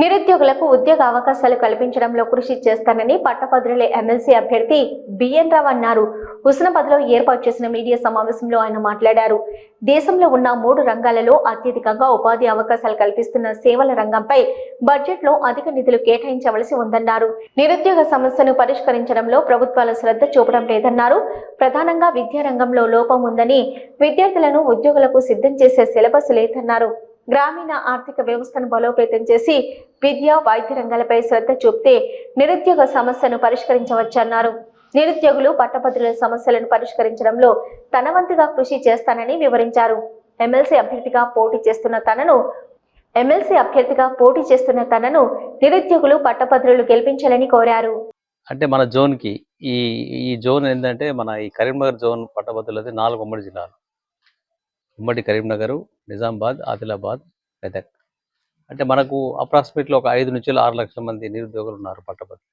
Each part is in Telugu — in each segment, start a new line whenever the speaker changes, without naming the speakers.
నిరుద్యోగులకు ఉద్యోగ అవకాశాలు కల్పించడంలో కృషి చేస్తానని పట్టభద్రుల ఎమ్మెల్సీ అభ్యర్థి బిఎన్ రావు అన్నారు. హుస్నాబాద్లో ఏర్పాటు చేసిన మీడియా సమావేశంలో ఆయన మాట్లాడారు. దేశంలో ఉన్న 3 రంగాలలో అత్యధికంగా ఉపాధి అవకాశాలు కల్పిస్తున్న సేవల రంగంపై బడ్జెట్లో అధిక నిధులు కేటాయించవలసి ఉందన్నారు. నిరుద్యోగ సమస్యను పరిష్కరించడంలో ప్రభుత్వాలు శ్రద్ధ చూపడం లేదన్నారు. ప్రధానంగా విద్యారంగంలో లోపం ఉందని, విద్యార్థులను ఉద్యోగులకు సిద్ధం చేసే సిలబస్ లేదన్నారు. గ్రామీణ ఆర్థిక వ్యవస్థను బలోపేతం చేసి విద్య, వైద్య రంగాలపై శ్రద్ధ చూపితే నిరుద్యోగ సమస్యను పరిష్కరించవచ్చన్నారు. నిరుద్యోగులు పట్టభద్రుల సమస్యలను పరిష్కరించడంలో తన వంతుగా కృషి చేస్తానని వివరించారు. ఎమ్మెల్సీ అభ్యర్థిగా పోటీ చేస్తున్న తనను నిరుద్యోగులు పట్టభద్రులు గెలిపించాలని కోరారు.
అంటే మన జోన్కి ఈ జోన్ ఏంటంటే మన ఈ కరీంనగర్ జోన్ పట్టభద్రులది 4 ఉమ్మడి జిల్లాలు. ఉమ్మడి కరీంనగర్, నిజామాబాద్, ఆదిలాబాద్, మెదక్. అంటే మనకు అప్రాక్సిమేట్లీ ఒక 5 నుంచి 6 లక్షల మంది నిరుద్యోగులు ఉన్నారు పట్టభద్రులు.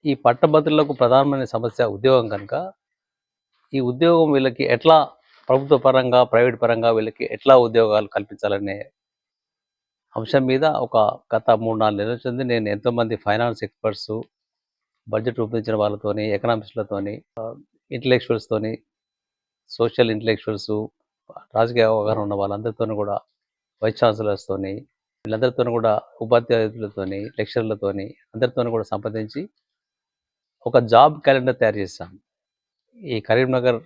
ఈ పట్టభద్రులకు ప్రధానమైన సమస్య ఉద్యోగం కనుక ఈ ఉద్యోగం వీళ్ళకి ఎట్లా ప్రభుత్వ పరంగా, ప్రైవేట్ పరంగా వీళ్ళకి ఎట్లా ఉద్యోగాలు కల్పించాలనే అంశం మీద గత 3-4 నెలల నుంచి నేను ఎంతోమంది ఫైనాన్స్ ఎక్స్పర్ట్స్, బడ్జెట్ రూపొందించిన వాళ్ళతోని, ఎకనామిస్టులతోని, ఇంటలెక్చువల్స్తోని, సోషల్ ఇంటలెక్చువల్స్, రాజకీయ అవగాహన ఉన్న వాళ్ళందరితోనూ కూడా, వైస్ ఛాన్సలర్స్తోని, వీళ్ళందరితోనూ కూడా, ఉపాధ్యాయులతోని, లెక్చరర్లతోని అందరితోనూ కూడా సంప్రదించి ఒక జాబ్ క్యాలెండర్ తయారు చేశాం. ఈ కరీంనగర్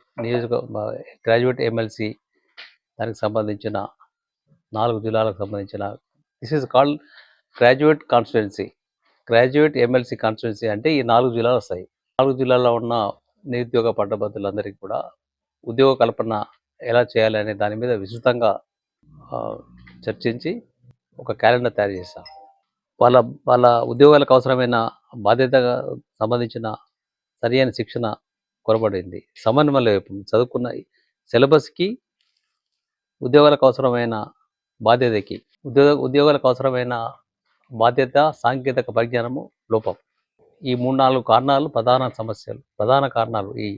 గ్రాడ్యుయేట్ ఎమ్మెల్సీ దానికి సంబంధించిన 4 జిల్లాలకు సంబంధించిన this is called graduate constituency. Graduate MLC constituency అంటే ఈ 4 జిల్లాలు వస్తాయి. 4 జిల్లాల్లో ఉన్న నిరుద్యోగ పట్టభద్రులందరికీ కూడా ఉద్యోగ కల్పన ఎలా చేయాలి అనే దాని మీద విస్తృతంగా చర్చించి ఒక క్యాలెండర్ తయారు చేశాం. వాళ్ళ ఉద్యోగాలకు అవసరమైన బాధ్యతగా సంబంధించిన సరైన శిక్షణ కొరబడింది. సమన్వయం చదువుకున్న సిలబస్కి, ఉద్యోగాలకు అవసరమైన బాధ్యతకి, ఉద్యోగాలకు అవసరమైన బాధ్యత, సాంకేతిక పరిజ్ఞానము లోపం. ఈ 3-4 కారణాలు ప్రధాన కారణాలు ఈ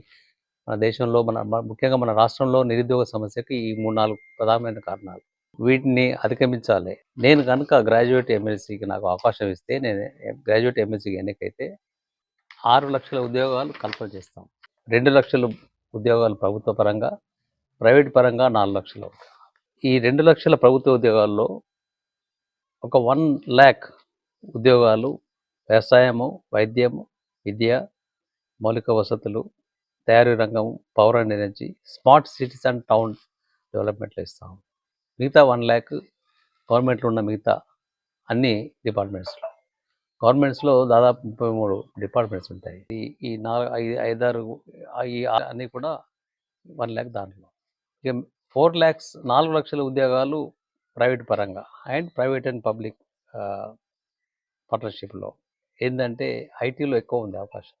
మన దేశంలో, ముఖ్యంగా మన రాష్ట్రంలో నిరుద్యోగ సమస్యకి ఈ 3-4 ప్రధానమైన కారణాలు. వీటిని అధిగమించాలి. నేను కనుక గ్రాడ్యుయేట్ ఎమ్మెల్సీకి నాకు అవకాశం ఇస్తే, నేను గ్రాడ్యుయేట్ ఎమ్మెల్సీకి ఎన్నికైతే 6 లక్షల ఉద్యోగాలు కల్పన చేస్తాం. 2 లక్షల ఉద్యోగాలు ప్రభుత్వ పరంగా, ప్రైవేట్ పరంగా 4 లక్షలు. ఈ 2 లక్షల ప్రభుత్వ ఉద్యోగాల్లో ఒక 1 lakh ఉద్యోగాలు వ్యవసాయము, వైద్యము, విద్య, మౌలిక వసతులు, తయారీ రంగం, power and energy, smart cities and town డెవలప్మెంట్లో ఇస్తాం. మిగతా 1 lakh గవర్నమెంట్లో ఉన్న మిగతా అన్ని డిపార్ట్మెంట్స్లో. గవర్నమెంట్స్లో దాదాపు 33 డిపార్ట్మెంట్స్ ఉంటాయి. ఈ 5-6 అన్నీ కూడా 1 lakh దాంట్లో. ఇక 4 lakhs 4 లక్షల ఉద్యోగాలు ప్రైవేట్ పరంగా అండ్ ప్రైవేట్ అండ్ పబ్లిక్ పార్ట్నర్షిప్లో. ఏంటంటే ఐటీలో ఎక్కువ ఉంది అవకాశం.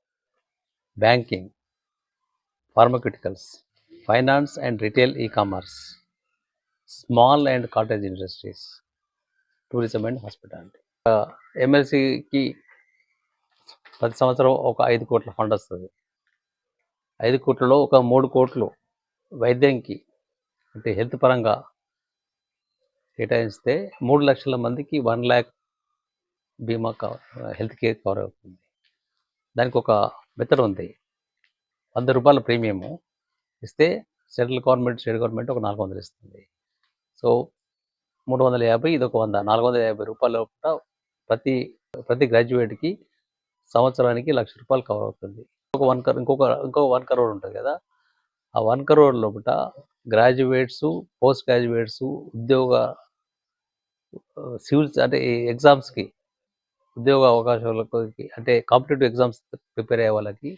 Banking, pharmaceuticals, finance and retail, e-commerce, small and cottage industries, tourism and hospitality. ఎమ్మెల్సీకి ప్రతి సంవత్సరం ఒక 5 కోట్ల ఫండ్ వస్తుంది. 5 కోట్లలో ఒక 3 కోట్లు వైద్యంకి, అంటే హెల్త్ పరంగా కేటాయిస్తే 3 లక్షల మందికి 1 lakh బీమా హెల్త్ కేర్ కవర్ అవుతుంది. దానికి ఒక మెథడ్ ఉంది. 100 రూపాయల ప్రీమియము ఇస్తే సెంట్రల్ గవర్నమెంట్, స్టేట్ గవర్నమెంట్ ఒక 400 ఇస్తుంది. సో 350, ఇది ఒక 100, 450 రూపాయల ప్రతి గ్రాడ్యుయేట్కి సంవత్సరానికి 1 లక్ష రూపాయలు కవర్ అవుతుంది. ఇంకొక 1 crore ఉంటుంది కదా. ఆ 1 crore లోపల గ్రాడ్యుయేట్స్, పోస్ట్ గ్రాడ్యుయేట్స్, ఉద్యోగ సివిల్స్ అంటే ఎగ్జామ్స్కి, ఉద్యోగ అవకాశాలకు, అంటే కాంపిటేటివ్ ఎగ్జామ్స్ ప్రిపేర్ అయ్యే వాళ్ళకి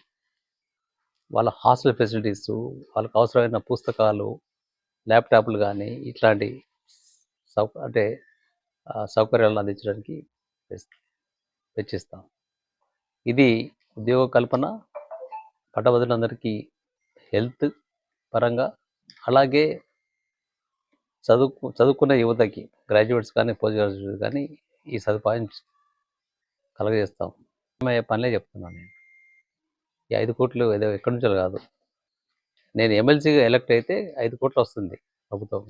వాళ్ళ హాస్టల్ ఫెసిలిటీస్, వాళ్ళకి అవసరమైన పుస్తకాలు, ల్యాప్టాప్లు కానీ ఇట్లాంటి సౌకర్యాలను అందించడానికి వెచ్చిస్తాం. ఇది ఉద్యోగ కల్పన, పట్టభద్రులందరికీ హెల్త్ పరంగా, అలాగే చదువుకున్న యువతకి, గ్రాడ్యుయేట్స్ కానీ, పోస్ట్ గ్రాడ్యుయేట్స్ కానీ ఈ సదుపాయం కలగజేస్తాం. పనులే చెప్తున్నాను నేను. ఈ 5 కోట్లు ఏదో ఎక్కడి నుంచో కాదు. నేను ఎమ్మెల్సీగా ఎలక్ట్ అయితే 5 కోట్లు వస్తుంది ప్రభుత్వం.